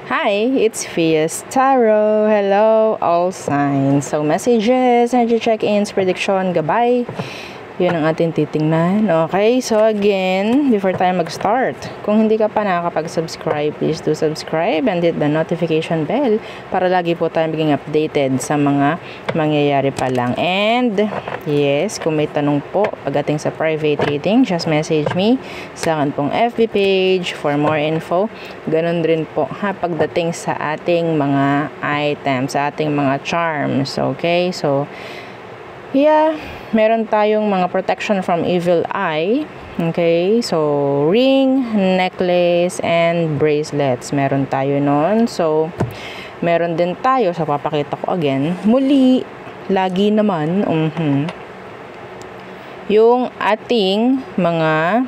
Hi, it's Fias Tarot. Hello, all signs. So, messages, energy check-ins, prediction, gabay. Yun ang ating titingnan. Okay, so again, before tayo mag-start, kung hindi ka pa nakakapag-subscribe, please do subscribe and hit the notification bell para lagi po tayo maging updated sa mga mangyayari pa lang. And, yes, kung may tanong po pagdating sa private reading, just message me sa akin pong FB page for more info. Ganun rin po pagdating sa ating mga items, sa ating mga charms. Okay, so, yeah, meron tayong mga protection from evil eye. Okay, so ring, necklace, and bracelets. Meron tayo nun. So, meron din tayo. So, papakita ko again. Muli, lagi naman, yung ating mga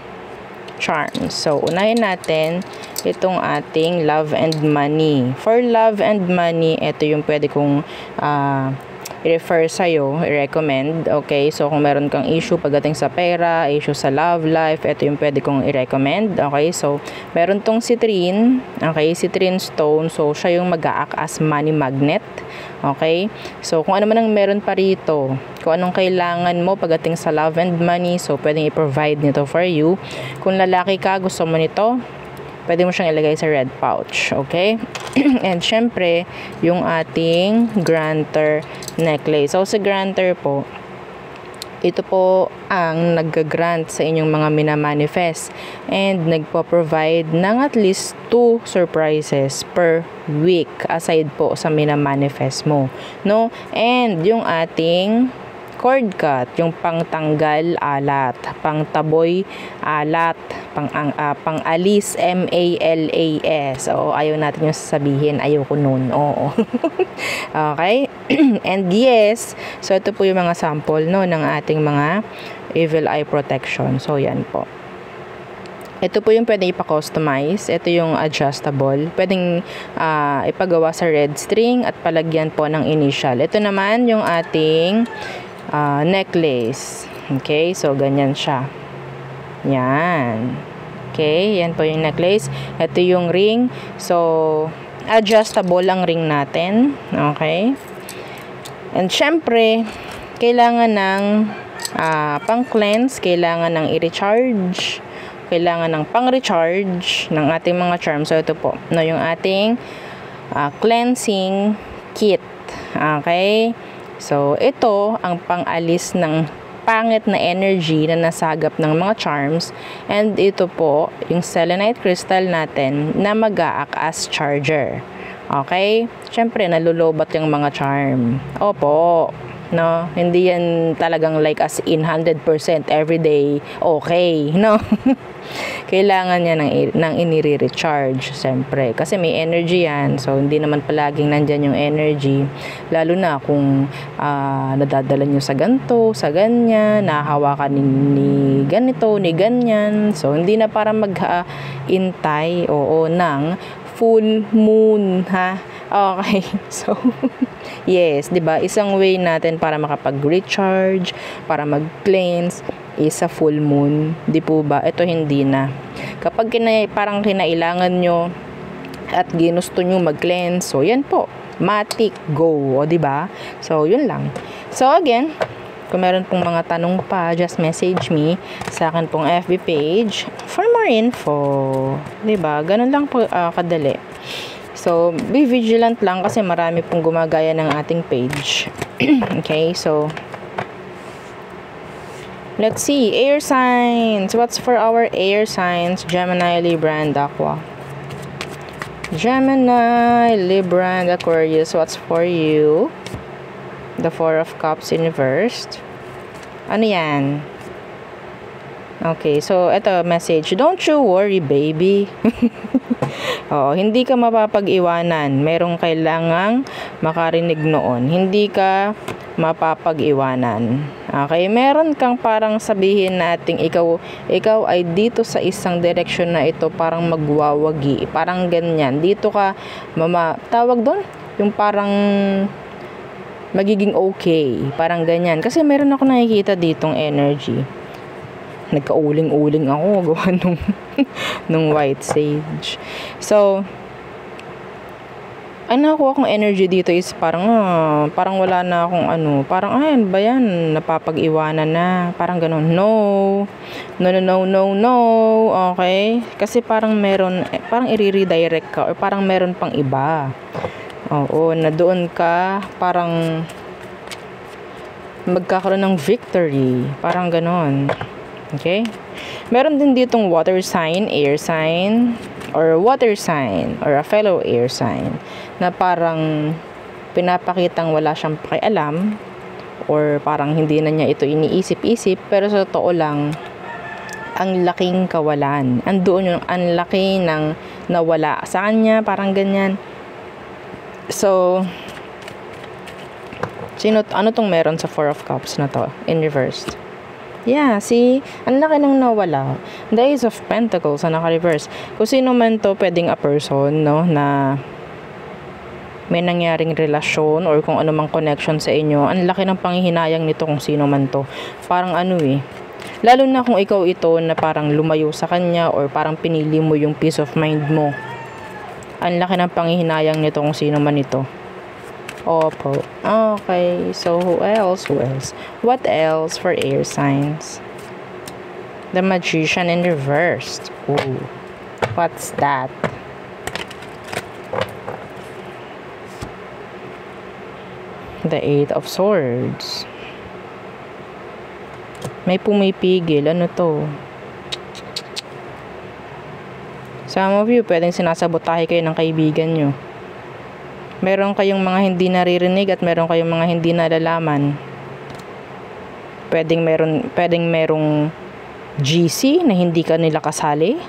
charms. So, unahin natin itong ating love and money. For love and money, ito yung pwede kong i-refer sa'yo, i-recommend. Okay, so kung meron kang issue pagdating sa pera, issue sa love life, ito yung pwede kong i-recommend. Okay, so meron tong citrine. Okay, citrine stone. So siya yung mag-a-act as money magnet. Okay, so kung ano man ang meron pa rito, kung anong kailangan mo pagdating sa love and money, so pwedeng i-provide nito for you. Kung lalaki ka, gusto mo nito, pwede mo siyang ilagay sa red pouch, okay? And syempre, yung ating granter necklace. So, sa granter po, ito po ang nag-grant sa inyong mga minamanifest and nagpo-provide ng at least 2 surprises per week aside po sa minamanifest mo, no? And yung ating cord cut, yung pangtanggal alat, pangtaboy alat, pang-alis MALAS. O, ayaw natin yung sasabihin, ayaw ko nun. Oo. Okay? And yes, so ito po yung mga sample, no, ng ating mga evil eye protection. So, yan po. Ito po yung pwedeng ipa-customize. Ito yung adjustable. Pwedeng ipagawa sa red string at palagyan po ng initial. Ito naman yung ating necklace. Okay, so ganyan siya. Yan. Okay, yan po yung necklace. Ito yung ring. So, adjustable ang ring natin. Okay. And syempre, kailangan ng pang-cleanse, kailangan ng i-recharge, kailangan ng pang-recharge ng ating mga charms. So, ito po, no, yung ating cleansing kit. Okay. So, ito ang pang-alis ng pangit na energy na nasagap ng mga charms. And ito po, yung selenite crystal natin na mag-a-act as charger. Okay? Siyempre, nalulobat yung mga charm. Opo. No? Hindi yan talagang like as in 100% everyday okay. No? Kailangan niya ng inire-recharge, siyempre. Kasi may energy yan. So, hindi naman palaging nandyan yung energy. Lalo na kung nadadala nyo sa ganito, sa ganyan, nahahawakan ni ganito, ni ganyan. So, hindi na para mag-intay, ng full moon, ha? Okay. So, yes, 'di ba? Isang way natin para makapag-recharge, para mag-cleanse is a full moon. 'Di po ba? Ito hindi na. Kapag parang kinailangan nyo at ginusto nyo mag-cleanse, so yan po. Matic, go. O, 'di ba? So, yun lang. So, again, kung meron pong mga tanong pa, just message me sa akin pong FB page for more info. 'Di ba? Ganun lang po kadali. So, be vigilant lang kasi marami pong gumagaya ng ating page. Okay, so let's see. Air signs. What's for our air signs? Gemini, Libra, and Aqua. Gemini, Libra, and Aquarius. What's for you? The 4 of Cups inversed. Ano yan? Okay, so ito message. Don't you worry, baby. Oo, hindi ka mapapag-iwanan. Merong kailangang makarinig noon. Hindi ka mapapag-iwanan. Okay, meron kang parang sabihin nating ikaw ay dito sa isang direksyon na ito parang magwawagi. Parang ganyan. Dito ka tawag doon? Yung parang magiging okay. Parang ganyan. Kasi meron ako nakikita ditong energy. Nagka-uling-uling ako gawa nung white sage. So, Ang nakuha kong energy dito is parang wala na akong ano, parang ayan ba yan, napapag-iwanan na, parang ganun. No, no, no, no, no, no, okay? Kasi parang meron, parang i-redirect ka, or parang meron pang iba. Oo, na doon ka, parang magkakaroon ng victory, parang ganun. Okay? Meron din ditong water sign, air sign, or water sign, or a fellow air sign, na parang pinapakitang wala siyang pakialam, or parang hindi na niya ito iniisip-isip, pero sa totoo lang, ang laking kawalan. Andoon yung ang laki ng nawala sa kanya, parang ganyan. So, ano tong meron sa Four of Cups na to, in reverse? Yeah, see? Ang laki nang nawala. The Ace of Pentacles na naka-reverse. Kung sino man to, pwedeng a person, no, na may nangyaring relasyon or kung ano mang connection sa inyo, ang laki ng panghihinayang nito kung sino man to. Parang ano eh. Lalo na kung ikaw ito na parang lumayo sa kanya or parang pinili mo yung peace of mind mo. Ang laki ng panghihinayang nito kung sino man ito. Opo. Okay. So, who else? Who else? What else for air signs? The Magician in reversed. Ooh. What's that? The Eight of Swords. May pumipigil. Ano to? Some of you, pwedeng sinasabotahe kayo ng kaibigan nyo. Meron kayong mga hindi naririnig at meron kayong mga hindi nalalaman. Pwedeng merong GC na hindi ka nila kasali.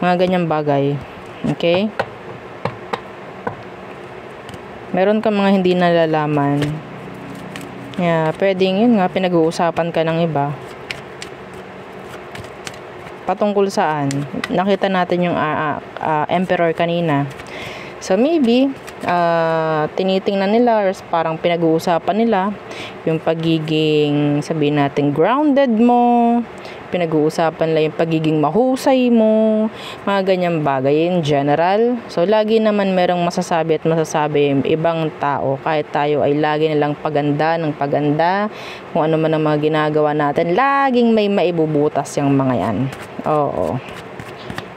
Mga ganyang bagay. Okay? Meron ka mga hindi nalalaman. Yeah, pwedeng yun nga, pinag-uusapan ka ng iba. Patungkol saan? Nakita natin yung Emperor kanina. So maybe tinitingnan nila or parang pinag-uusapan nila yung pagiging, sabihin natin, grounded mo, pinag-uusapan nila yung pagiging mahusay mo, mga ganyang bagay in general. So lagi naman merong masasabi yung ibang tao, kahit tayo ay lagi nilang paganda ng paganda, kung ano man ang mga ginagawa natin, laging may maibubutas yung mga yan. Oo.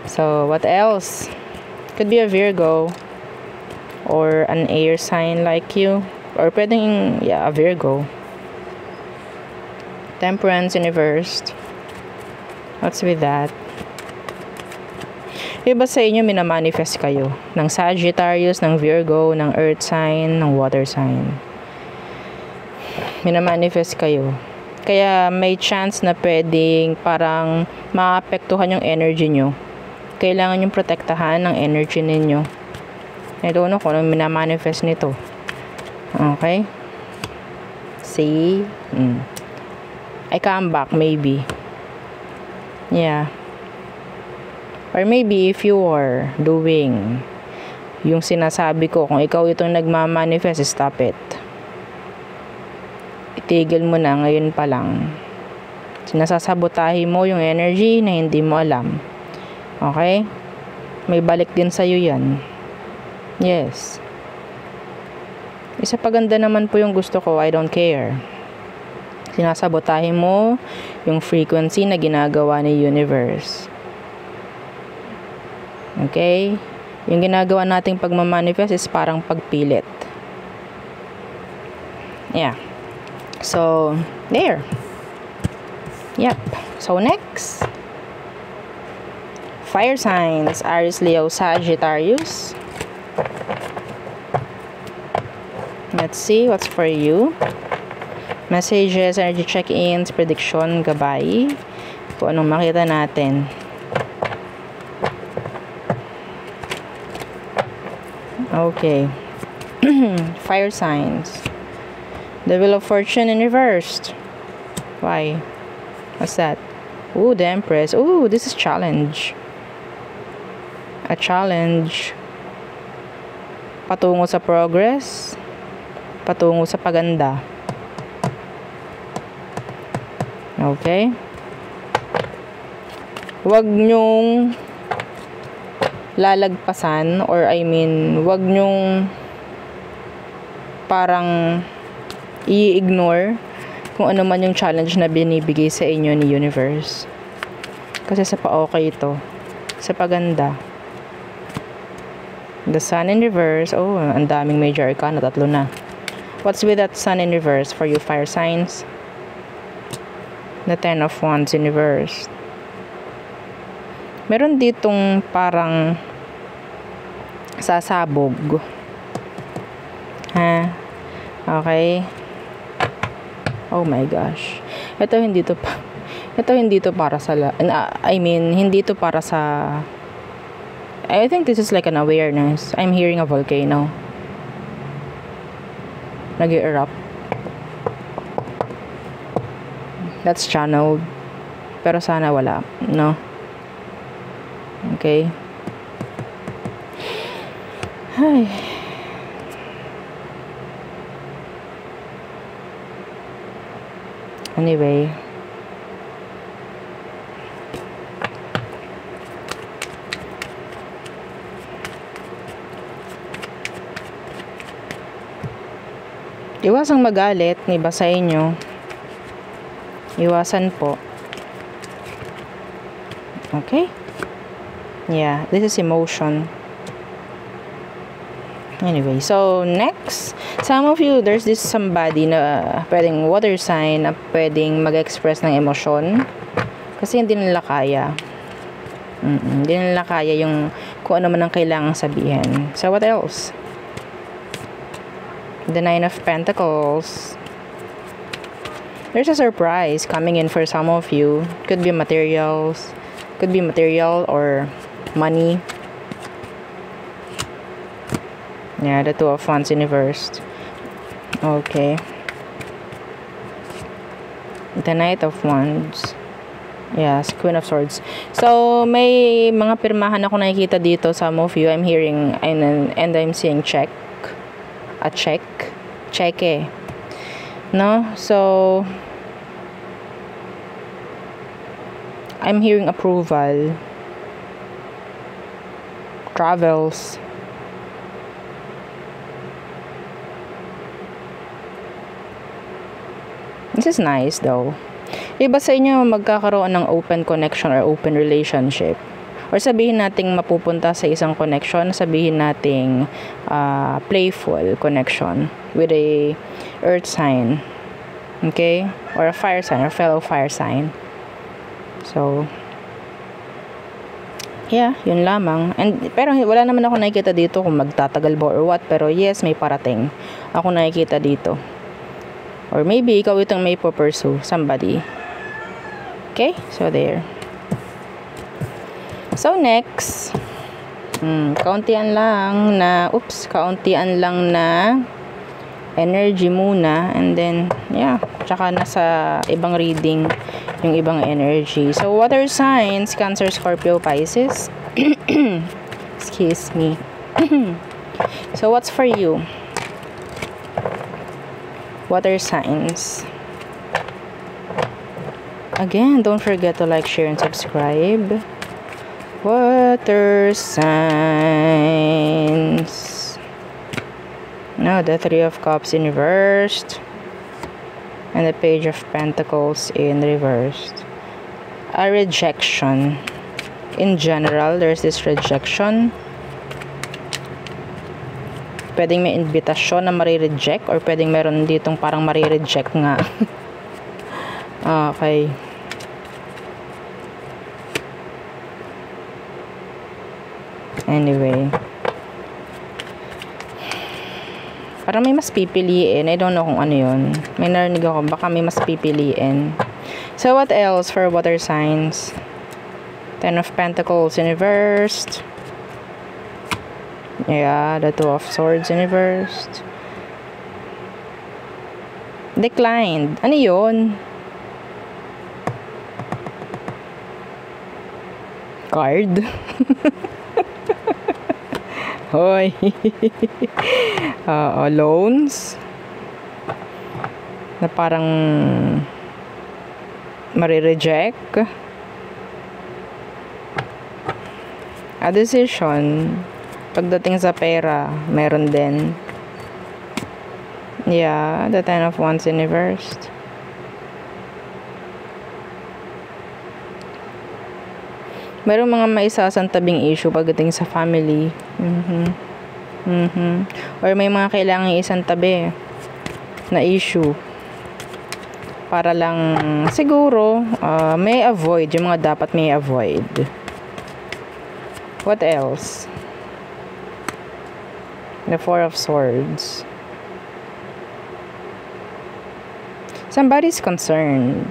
So what else? Could be a Virgo or an air sign like you, or pwedeng, yeah, a Virgo. Temperance in reversed. What's with that? Iba sa inyo, minamanifest kayo ng Sagittarius, ng Virgo, ng earth sign, ng water sign. Minamanifest kayo. Kaya may chance na pwedeng parang maapektuhan yung energy nyo. Kailangan yung protektahan ng energy ninyo. I don't know kung anong minamanifest nito. Okay? See? I come back, maybe. Yeah. Or maybe if you are doing yung sinasabi ko, kung ikaw itong nagmamanifest, stop it. Itigil mo na ngayon pa lang. Sinasasabotahin mo yung energy na hindi mo alam. Okay? May balik din sa'yo yan. Yes. Isa paganda naman po yung gusto ko, I don't care. Sinasabotahin mo yung frequency na ginagawa ni universe. Okay? Yung ginagawa nating pagmamanifest is parang pagpilit. Yeah. So, there. Yep. So, next. Fire signs. Aries, Leo, Sagittarius. Let's see what's for you. Messages, energy check-ins, prediction, gabay. Kung anong makita natin. Okay. Fire signs. The Wheel of Fortune in reversed. Why? What's that? Ooh, the Empress. Ooh, this is challenge. A challenge. Patungo sa progress. Patungo sa paganda. Okay? Huwag nyong lalagpasan, or I mean, wag nyong parang i-ignore kung ano man yung challenge na binibigay sa inyo ni universe. Kasi sa pa-okay ito. Sa paganda. The Sun in reverse. Oh, ang daming major arcana. 3 na. What's with that Sun in reverse for you fire signs? The 10 of Wands in reverse. Meron ditong parang sasabog. Ha? Okay. Oh my gosh. Ito hindi to para sa hindi to para sa I think this is like an awareness. I'm hearing a volcano. Nag-erupt. That's channeled. Pero sana wala, no? Okay. Ay. Anyway. Iwasang magalit, iba sa inyo. Iwasan po. Okay? Yeah, this is emotion. Anyway, so next, some of you, there's this somebody na pwedeng water sign na pwedeng mag-express ng emosyon kasi hindi nila kaya. Hindi nila kaya yung kung ano man ang kailangang sabihin. So what else? The 9 of Pentacles. There's a surprise coming in for some of you. Could be materials. Could be material or money. Yeah, the 2 of Wands in reversed. Okay. The Knight of Wands. Yes, Queen of Swords. So, may mga pirmahan ako nakikita dito. Some of you, I'm hearing, and I'm seeing check. A check. Cheque. No? So, I'm hearing approval. Travels. This is nice though. Iba sa inyo magkakaroon ng open connection or open relationship. Or sabihin nating mapupunta sa isang connection, sabihin nating playful connection with a earth sign. Okay? Or a fire sign, or fellow fire sign. So, yeah, yun lamang. Pero wala naman ako nakikita dito kung magtatagal ba or what. Pero yes, may parating. Ako nakikita dito. Or maybe ikaw itong may pursue somebody. Okay? So, there. So, next. Kauntian lang na energy muna. And then, yeah. Tsaka nasa ibang reading yung ibang energy. So, water signs, Cancer, Scorpio, Pisces. Excuse me. So, what's for you? Water signs. Again, don't forget to like, share, and subscribe. Water signs. No, the 3 of Cups in reversed. And the Page of Pentacles in reversed. A rejection. In general, there's this rejection. Pwedeng may invitasyon na marireject or pwedeng meron ditong parang marireject nga. Okay. Anyway. Parang may mas pipiliin. I don't know kung ano yun. May narinig ako. Baka may mas pipiliin. So, what else for water signs? 10 of Pentacles in reversed. Yeah, the 2 of Swords in reversed. Declined. Ano yun? Card? Hoy. Loans. Na parang marireject. A decision. Pagdating sa pera, meron din. Yeah, the Ten of Wands in reverse. Meron mga maisasantabing issue pagdating sa family. Or may mga kailangang isang tabi na issue. Para lang siguro may avoid yung mga dapat may avoid. What else? The Four of Swords. Somebody's concerned.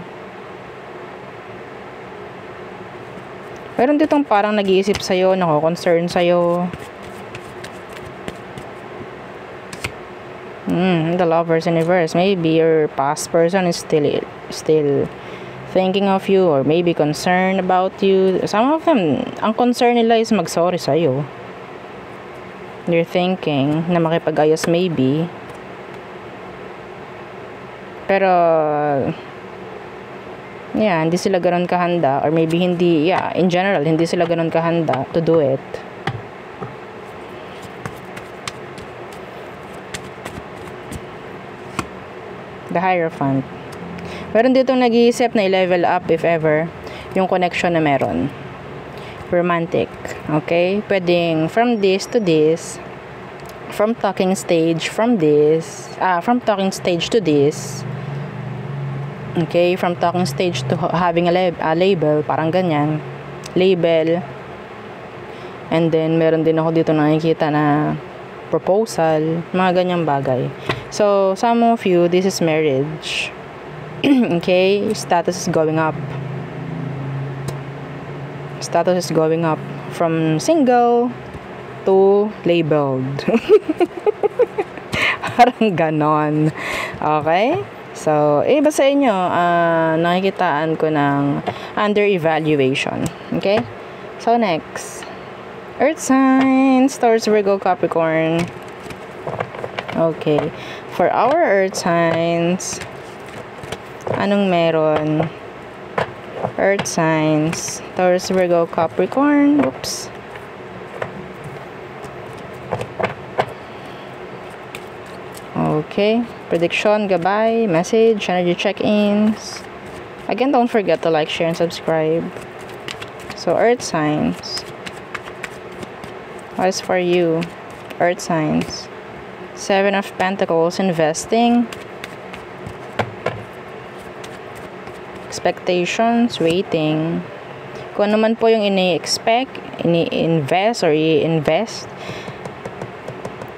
Meron ditong parang nag-iisip sa'yo, nako-concern sa'yo. The Lovers in reverse. Maybe your past person is still thinking of you or maybe concerned about you. Some of them, ang concern nila is mag-sorry sa'yo. You're thinking na makipag-ayos maybe. Pero, yeah, hindi sila ganun kahanda. Or maybe hindi, yeah, in general, hindi sila ganun kahanda to do it. The Hierophant. Meron ditong nag-iisip na i-level up if ever yung connection na meron. Romantic. Okay? Pwedeng from this to this. From talking stage from this. From talking stage to this. Okay? From talking stage to having a label. Parang ganyan. Label. And then, meron din ako dito nakikita na proposal. Mga ganyang bagay. So, some of you, this is marriage. Okay? Status is going up. Status is going up from single to labeled. Parang ganon. Okay? So, iba sa inyo, nakikitaan ko ng under evaluation. Okay? So, next. Earth signs, Taurus, Virgo, Capricorn. Okay. For our Earth signs, anong meron? Earth signs, Taurus, Virgo, Capricorn. Oops. Okay. Prediction, gabay, message, energy check-ins. Again, don't forget to like, share, and subscribe. So, Earth signs. What is for you? Earth signs. Seven of Pentacles, investing. Expectations, waiting. Kung ano man po yung ini-expect, ini-invest or i-invest,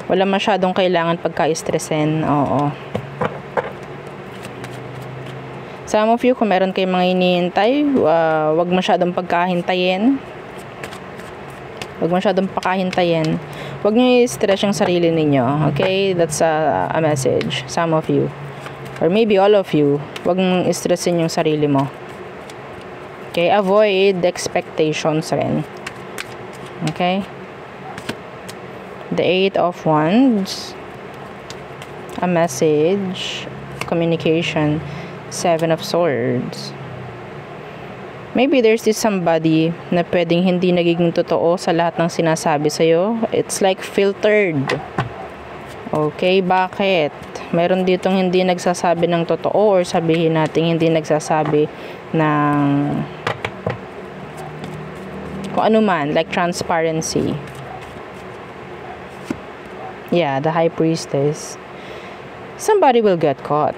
wala masyadong kailangan pagka-stressin. Oo. Some of you, kung meron kayong mga iniintay, wag masyadong pagkahintayin. Wag masyadong pakahintayin. Wag nyo i-stress yung sarili ninyo. Okay? That's a message. Some of you. Or maybe all of you, wag mong stressin yung sarili mo. Okay? Avoid expectations rin. Okay? The Eight of Wands. A message. Communication. Seven of Swords. Maybe there's this somebody na pwedeng hindi nagiging totoo sa lahat ng sinasabi sa'yo. It's like filtered. Okay? Bakit? Meron ditong hindi nagsasabi ng totoo or sabihin natin hindi nagsasabi ng kung ano man, like transparency. Yeah, the High Priestess. Somebody will get caught.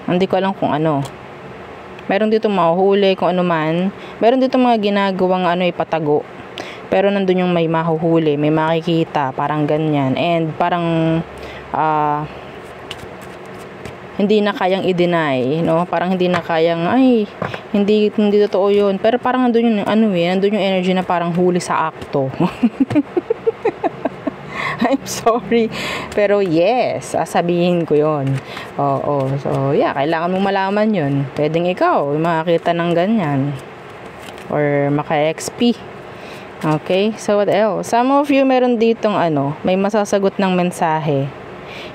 Hindi ko alam kung ano. Meron ditong mahuhuli kung ano man. Meron ditong mga ginagawang ipatago. Pero nandun yung may mahuhuli, may makikita, parang ganyan. And parang hindi na kayang i-deny, no? Parang hindi na kayang, hindi totoo yun. Pero parang nandun yung, nandun yung energy na parang huli sa akto. I'm sorry. Pero yes, sasabihin ko yun. Oo. So, yeah, kailangan mong malaman yun. Pwedeng ikaw, makakita ng ganyan. Or maka-XP. Okay? So, what else? Some of you meron ditong may masasagot ng mensahe.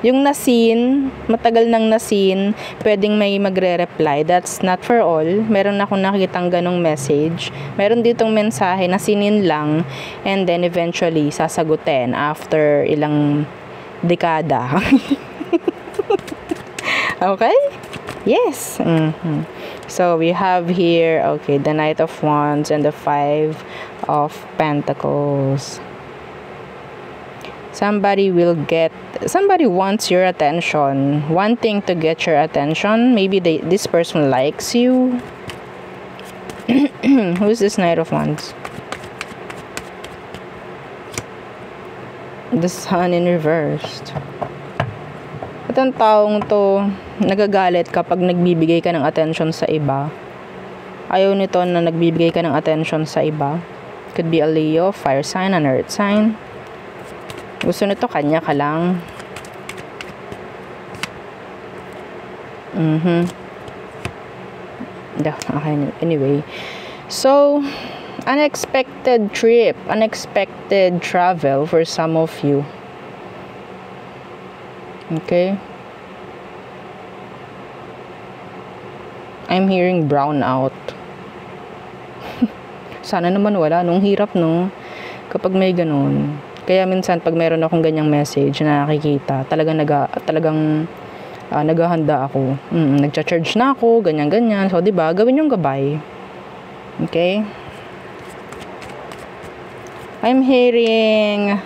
Yung nasin, matagal nang nasin, pwedeng may magre-reply. That's not for all. Meron akong nakitang ganong message. Meron ditong mensahe na sinin lang and then eventually sasagutin after ilang dekada. Okay? Yes. So we have here, okay, the Knight of Wands and the Five of Pentacles. Somebody wants your attention, wanting to get your attention. Maybe this person likes you. Who's this Knight of Wands? The Sun in reversed. At ang taong to, nagagalit kapag nagbibigay ka ng attention sa iba. Ayaw nito na nagbibigay ka ng attention sa iba. Could be a Leo, fire sign, an earth sign. Gusto nito kanya ka lang. Okay, anyway. So, unexpected trip, unexpected travel for some of you. Okay. I'm hearing brownout. Sana naman wala. Nung hirap, no? Kapag may ganun. Kaya minsan, pag meron akong ganyang message na nakikita, talagang naghahanda ako. Nagcha-charge na ako, ganyan-ganyan. So, diba? Gawin yung gabay. Okay? I'm hearing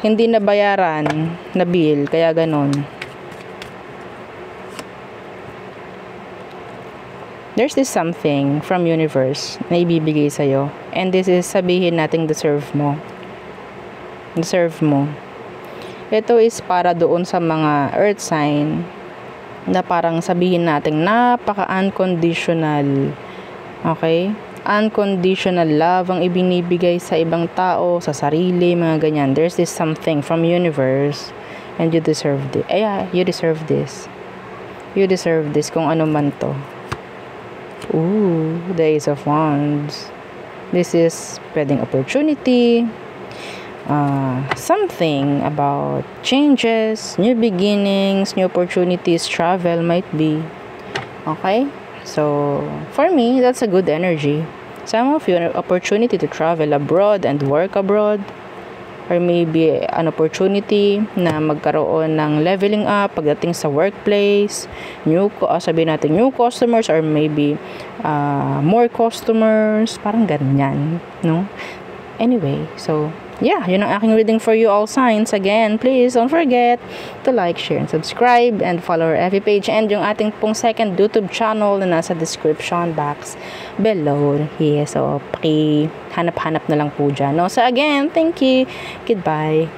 hindi nabayaran na bill, kaya ganon. There's this something from universe na ibibigay sa'yo. And this is sabihin nating deserve mo. Deserve mo. Ito is para doon sa mga earth sign na parang sabihin nating napaka-unconditional. Okay? Unconditional love ang ibinibigay sa ibang tao, sa sarili, mga ganyan. There's this something from universe and you deserve this. You deserve this. You deserve this kung ano man to. Ooh, the Ace of Wands. This is pwedeng opportunity, something about changes, new beginnings, new opportunities, travel might be. Okay? So, for me, that's a good energy. Some of you, an opportunity to travel abroad and work abroad. Or maybe an opportunity na magkaroon ng leveling up pagdating sa workplace. Sabihin natin new customers or maybe more customers. Parang ganyan, no? Anyway, so yeah, yun ang aking reading for you all signs. Again, please don't forget to like, share, and subscribe and follow our FB page and yung ating pong second YouTube channel na nasa description box below. Yeah, so paki-hanap-hanap na lang po dyan. No? So again, thank you. Goodbye.